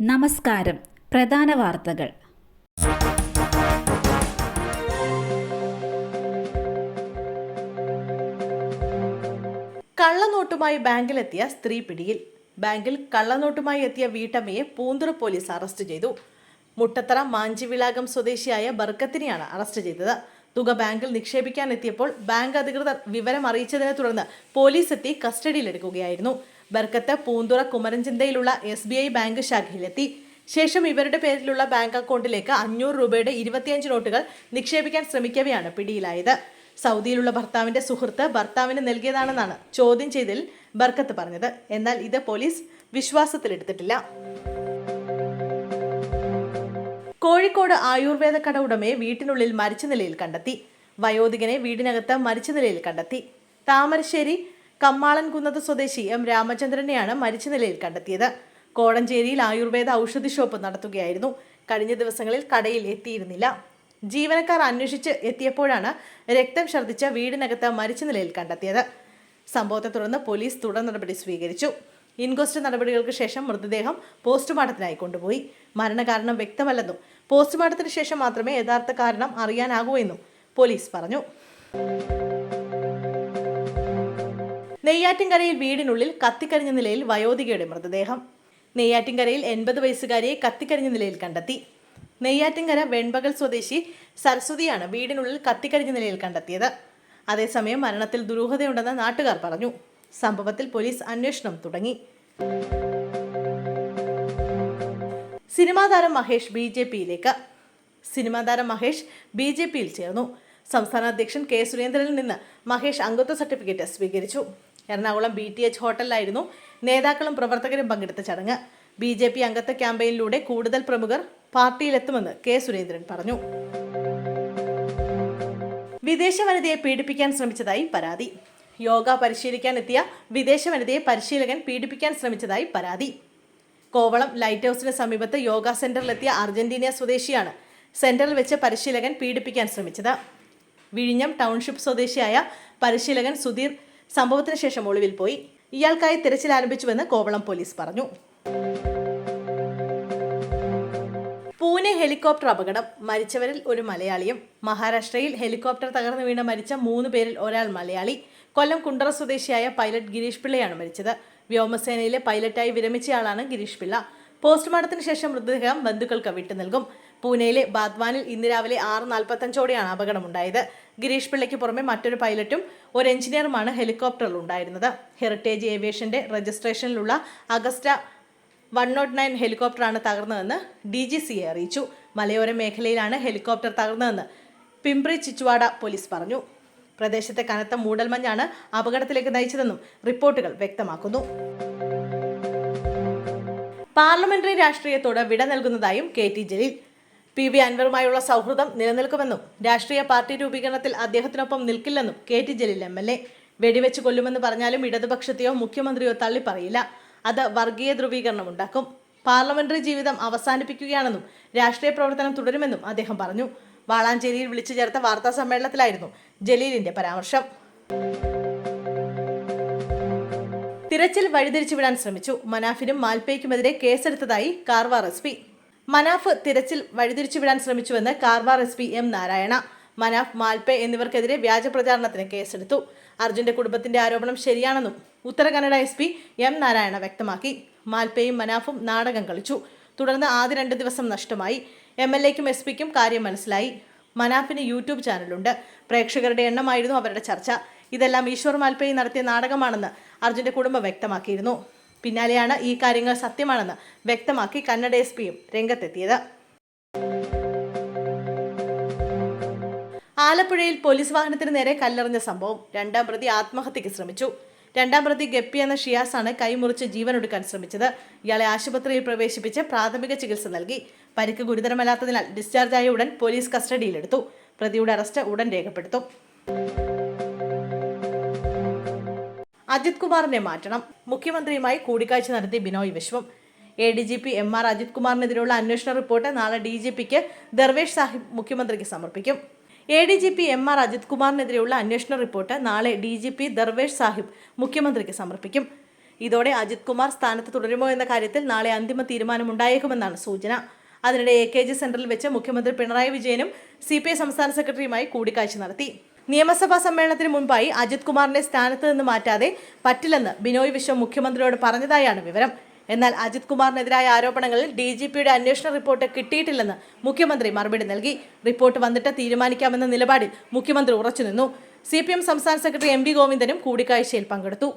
നമസ്കാരം. പ്രധാന വാർത്തകൾ. കള്ളനോട്ടുമായി ബാങ്കിലെത്തിയ സ്ത്രീ പിടിയിൽ. ബാങ്കിൽ കള്ളനോട്ടുമായി എത്തിയ വീട്ടമ്മയെ പൂന്തുറ പോലീസ് അറസ്റ്റ് ചെയ്തു. മുട്ടത്തറ മാഞ്ചിവിളാകം സ്വദേശിയായ ബർക്കത്തിനെയാണ് അറസ്റ്റ് ചെയ്തത്. തുക ബാങ്കിൽ നിക്ഷേപിക്കാനെത്തിയപ്പോൾ ബാങ്ക് അധികൃതർ വിവരം അറിയിച്ചതിനെ തുടർന്ന് പോലീസ് എത്തി കസ്റ്റഡിയിലെടുക്കുകയായിരുന്നു. ബർക്കത്ത് പൂന്തുറ കുമരൻചന്തയിലുള്ള SBI ബാങ്ക് ശാഖയിലെത്തി. ശേഷം ഇവരുടെ പേരിലുള്ള ബാങ്ക് അക്കൗണ്ടിലേക്ക് 500 രൂപയുടെ 25 നോട്ടുകൾ നിക്ഷേപിക്കാൻ ശ്രമിക്കവെയാണ് പിടിയിലായത്. സൗദിയിലുള്ള ഭർത്താവിന്റെ സുഹൃത്ത് ഭർത്താവിന് നൽകിയതാണെന്നാണ് ചോദ്യം ചെയ്തതിൽ ബർക്കത്ത് പറഞ്ഞത്. എന്നാൽ ഇത് പോലീസ് വിശ്വാസത്തിലെടുത്തിട്ടില്ല. കോഴിക്കോട് ആയുർവേദ കട ഉടമയെ വീട്ടിനുള്ളിൽ മരിച്ച നിലയിൽ കണ്ടെത്തി. വയോധികനെ വീടിനകത്ത് മരിച്ച നിലയിൽ കണ്ടെത്തി. താമരശ്ശേരി കമ്മാളൻകുന്നത് സ്വദേശി M രാമചന്ദ്രനെയാണ് മരിച്ച നിലയിൽ കണ്ടെത്തിയത്. കോടഞ്ചേരിയിൽ ആയുർവേദ ഔഷധി ഷോപ്പ് നടത്തുകയായിരുന്നു. കഴിഞ്ഞ ദിവസങ്ങളിൽ കടയിൽ എത്തിയിരുന്നില്ല. ജീവനക്കാർ അന്വേഷിച്ച് എത്തിയപ്പോഴാണ് രക്തം ഛർദ്ദിച്ച വീടിനകത്ത് മരിച്ച നിലയിൽ കണ്ടെത്തിയത്. സംഭവത്തെ തുടർന്ന് പോലീസ് തുടർ നടപടി സ്വീകരിച്ചു. ഇൻക്വസ്റ്റ് നടപടികൾക്ക് ശേഷം മൃതദേഹം പോസ്റ്റ്മോർട്ടത്തിനായി കൊണ്ടുപോയി. മരണകാരണം വ്യക്തമല്ലെന്നും പോസ്റ്റ്മോർട്ടത്തിന് ശേഷം മാത്രമേ യഥാർത്ഥ കാരണം അറിയാനാകൂ എന്നും പോലീസ് പറഞ്ഞു. നെയ്യാറ്റിൻകരയിൽ വീടിനുള്ളിൽ കത്തിക്കരിഞ്ഞ നിലയിൽ വയോധികയുടെ മൃതദേഹം. നെയ്യാറ്റിൻകരയിൽ 80 വയസ്സുകാരിയെ കത്തിക്കരിഞ്ഞ നിലയിൽ കണ്ടെത്തി. നെയ്യാറ്റിൻകര വെൺപകൽ സ്വദേശി സരസ്വതിയാണ് വീടിനുള്ളിൽ കത്തിക്കരിഞ്ഞ നിലയിൽ കണ്ടെത്തിയത്. അതേസമയം മരണത്തിൽ ദുരൂഹതയുണ്ടെന്ന് നാട്ടുകാർ പറഞ്ഞു. സംഭവത്തിൽ പോലീസ് അന്വേഷണം തുടങ്ങി. സിനിമാ താരം മഹേഷ് BJPയിലേക്ക്. സിനിമാ താരം മഹേഷ് BJPയിൽ ചേർന്നു. സംസ്ഥാന അധ്യക്ഷൻ K സുരേന്ദ്രനിൽ നിന്ന് മഹേഷ് അംഗത്വ സർട്ടിഫിക്കറ്റ് സ്വീകരിച്ചു. എറണാകുളം BTH ഹോട്ടലിലായിരുന്നു നേതാക്കളും പ്രവർത്തകരും പങ്കെടുത്ത ചടങ്ങ്. BJP അംഗത്വ ക്യാമ്പയിനിലൂടെ കൂടുതൽ പ്രമുഖർ പാർട്ടിയിലെത്തുമെന്ന് K സുരേന്ദ്രൻ പറഞ്ഞു. വിദേശ വനിതയെ പീഡിപ്പിക്കാൻ ശ്രമിച്ചതായി പരാതി. യോഗ പരിശീലിക്കാൻ എത്തിയ വിദേശ വനിതയെ പരിശീലകൻ പീഡിപ്പിക്കാൻ ശ്രമിച്ചതായി പരാതി. കോവളം ലൈറ്റ് ഹൗസിന് സമീപത്ത് യോഗ സെന്ററിലെത്തിയ അർജന്റീന സ്വദേശിയാണ് സെന്ററിൽ വെച്ച് പരിശീലകൻ പീഡിപ്പിക്കാൻ ശ്രമിച്ചത്. വിഴിഞ്ഞം ടൗൺഷിപ്പ് സ്വദേശിയായ പരിശീലകൻ സുധീർ സംഭവത്തിന് ശേഷം ഒളിവിൽ പോയി. ഇയാൾക്കായി തിരച്ചിൽ ആരംഭിച്ചുവെന്ന് കോവളം പോലീസ് പറഞ്ഞു. പൂനെ ഹെലികോപ്റ്റർ അപകടം. മരിച്ചവരിൽ ഒരു മലയാളിയും. മഹാരാഷ്ട്രയിൽ ഹെലികോപ്റ്റർ തകർന്നു വീണ് മരിച്ച 3 പേരിൽ ഒരാൾ മലയാളി. കൊല്ലം കുണ്ടറ സ്വദേശിയായ പൈലറ്റ് ഗിരീഷ് പിള്ളയാണ് മരിച്ചത്. വ്യോമസേനയിലെ പൈലറ്റായി വിരമിച്ചയാളാണ് ഗിരീഷ് പിള്ള. പോസ്റ്റ്മോർട്ടത്തിന് ശേഷം മൃതദേഹം ബന്ധുക്കൾക്ക് വിട്ടു നൽകും. പൂനെയിലെ ബാദ്വാനിൽ ഇന്ന് രാവിലെ 6:45ഓടെയാണ് അപകടമുണ്ടായത്. ഗിരീഷ് പിള്ളയ്ക്ക് പുറമെ മറ്റൊരു പൈലറ്റും ഒരു എഞ്ചിനീയറുമാണ് ഹെലികോപ്റ്ററിൽ ഉണ്ടായിരുന്നത്. ഹെറിറ്റേജ് ഏവിയേഷന്റെ രജിസ്ട്രേഷനിലുള്ള അഗസ്റ്റ 109 ഹെലികോപ്റ്ററാണ് തകർന്നതെന്ന് DGCA അറിയിച്ചു. മലയോര മേഖലയിലാണ് ഹെലികോപ്റ്റർ തകർന്നതെന്ന് പിംപ്രി ചിച്ചുവാഡ പോലീസ് പറഞ്ഞു. പ്രദേശത്തെ കനത്ത മൂടൽമഞ്ഞാണ് അപകടത്തിലേക്ക് നയിച്ചതെന്നും റിപ്പോർട്ടുകൾ വ്യക്തമാക്കുന്നു. പാർലമെന്ററി രാഷ്ട്രീയത്തോട് വിട നൽകുന്നതായും KT ജലീൽ. PV അൻവറുമായുള്ള സൗഹൃദം നിലനിൽക്കുമെന്നും രാഷ്ട്രീയ പാർട്ടി രൂപീകരണത്തിൽ അദ്ദേഹത്തിനൊപ്പം നിൽക്കില്ലെന്നും KT ജലീൽ MLA. വെടിവെച്ച് കൊല്ലുമെന്ന് പറഞ്ഞാലും ഇടതുപക്ഷത്തെയോ മുഖ്യമന്ത്രിയോ തള്ളിപ്പറയില്ല. അത് വർഗീയ ധ്രുവീകരണം ഉണ്ടാക്കും. പാർലമെന്ററി ജീവിതം അവസാനിപ്പിക്കുകയാണെന്നും രാഷ്ട്രീയ പ്രവർത്തനം തുടരുമെന്നും അദ്ദേഹം പറഞ്ഞു. വാളാഞ്ചേരിയിൽ വിളിച്ചു ചേർത്ത വാർത്താ സമ്മേളനത്തിലായിരുന്നു ജലീലിന്റെ പരാമർശം. തിരച്ചിൽ വഴിതിരിച്ചുവിടാൻ ശ്രമിച്ചു. മനാഫിനും മാൽപ്പയ്ക്കുമെതിരെ കേസെടുത്തതായി കാർവാർ SP. മനാഫ് തിരച്ചിൽ വഴിതിരിച്ചുവിടാൻ ശ്രമിച്ചുവെന്ന് കാർവാർ SP M നാരായണ. മനാഫ്, മാൽപ്പെ എന്നിവർക്കെതിരെ വ്യാജ പ്രചാരണത്തിന് കേസെടുത്തു. അർജുന്റെ കുടുംബത്തിന്റെ ആരോപണം ശരിയാണെന്നും ഉത്തര കന്നഡ SP M നാരായണ വ്യക്തമാക്കി. മാൽപ്പയും മനാഫും നാടകം കളിച്ചു. തുടർന്ന് ആദ്യ 2 ദിവസം നഷ്ടമായി. MLAക്കും SP-ക്കും കാര്യം മനസ്സിലായി. മനാഫിന് YouTube ചാനലുണ്ട്. പ്രേക്ഷകരുടെ എണ്ണമായിരുന്നു അവരുടെ ചർച്ച. ഇതെല്ലാം ഈശ്വർ മാൽപ്പയി നടത്തിയ നാടകമാണെന്ന് അർജുന്റെ കുടുംബം വ്യക്തമാക്കിയിരുന്നു. പിന്നാലെയാണ് ഈ കാര്യങ്ങൾ സത്യമാണെന്ന് വ്യക്തമാക്കി കന്നഡ SP-യും രംഗത്തെത്തിയത്. ആലപ്പുഴയിൽ പോലീസ് വാഹനത്തിന് നേരെ കല്ലെറിഞ്ഞ സംഭവം. 2ാം പ്രതി ആത്മഹത്യക്ക് ശ്രമിച്ചു. 2ാം പ്രതി ഗപ്പി എന്ന ഷിയാസാണ് കൈമുറിച്ച് ജീവനൊടുക്കാൻ ശ്രമിച്ചത്. ഇയാളെ ആശുപത്രിയിൽ പ്രവേശിപ്പിച്ച് പ്രാഥമിക ചികിത്സ നൽകി. പരിക്ക് ഗുരുതരമല്ലാത്തതിനാൽ ഡിസ്ചാർജായ ഉടൻ പോലീസ് കസ്റ്റഡിയിലെടുത്തു. പ്രതിയുടെ അറസ്റ്റ് ഉടൻ രേഖപ്പെടുത്തും. അജിത് കുമാറിനെ മാറ്റണം. മുഖ്യമന്ത്രിയുമായി കൂടിക്കാഴ്ച നടത്തി ബിനോയ് വിശ്വം. ADGP MR അജിത് കുമാറിനെതിരെയുള്ള അന്വേഷണ റിപ്പോർട്ട് നാളെ DGPക്ക് ദർവേഷ് സാഹിബ് മുഖ്യമന്ത്രിക്ക് സമർപ്പിക്കും. ADGP MR അജിത് കുമാറിനെതിരെയുള്ള അന്വേഷണ റിപ്പോർട്ട് നാളെ DGP ദർവേഷ് സാഹിബ് മുഖ്യമന്ത്രിക്ക് സമർപ്പിക്കും. ഇതോടെ അജിത് കുമാർ സ്ഥാനത്ത് തുടരുമോ എന്ന കാര്യത്തിൽ നാളെ അന്തിമ തീരുമാനമുണ്ടായേക്കുമെന്നാണ് സൂചന. അതിനിടെ AKG സെന്ററിൽ വെച്ച് മുഖ്യമന്ത്രി പിണറായി വിജയനും CPI സംസ്ഥാന സെക്രട്ടറിയുമായി കൂടിക്കാഴ്ച നടത്തി. നിയമസഭാ സമ്മേളനത്തിന് മുൻപായി അജിത് കുമാറിനെ സ്ഥാനത്ത് നിന്ന് മാറ്റാതെ പറ്റില്ലെന്ന് ബിനോയ് വിശ്വം മുഖ്യമന്ത്രിയോട് പറഞ്ഞതായാണ് വിവരം. എന്നാൽ അജിത് കുമാറിനെതിരായ ആരോപണങ്ങളിൽ DGPയുടെ അന്വേഷണ റിപ്പോർട്ട് കിട്ടിയിട്ടില്ലെന്ന് മുഖ്യമന്ത്രി മറുപടി നൽകി. റിപ്പോർട്ട് വന്നിട്ട് തീരുമാനിക്കാമെന്ന നിലപാടിൽ മുഖ്യമന്ത്രി ഉറച്ചുനിന്നു. CPM സംസ്ഥാന സെക്രട്ടറി MV ഗോവിന്ദനും കൂടിക്കാഴ്ചയിൽ പങ്കെടുത്തു.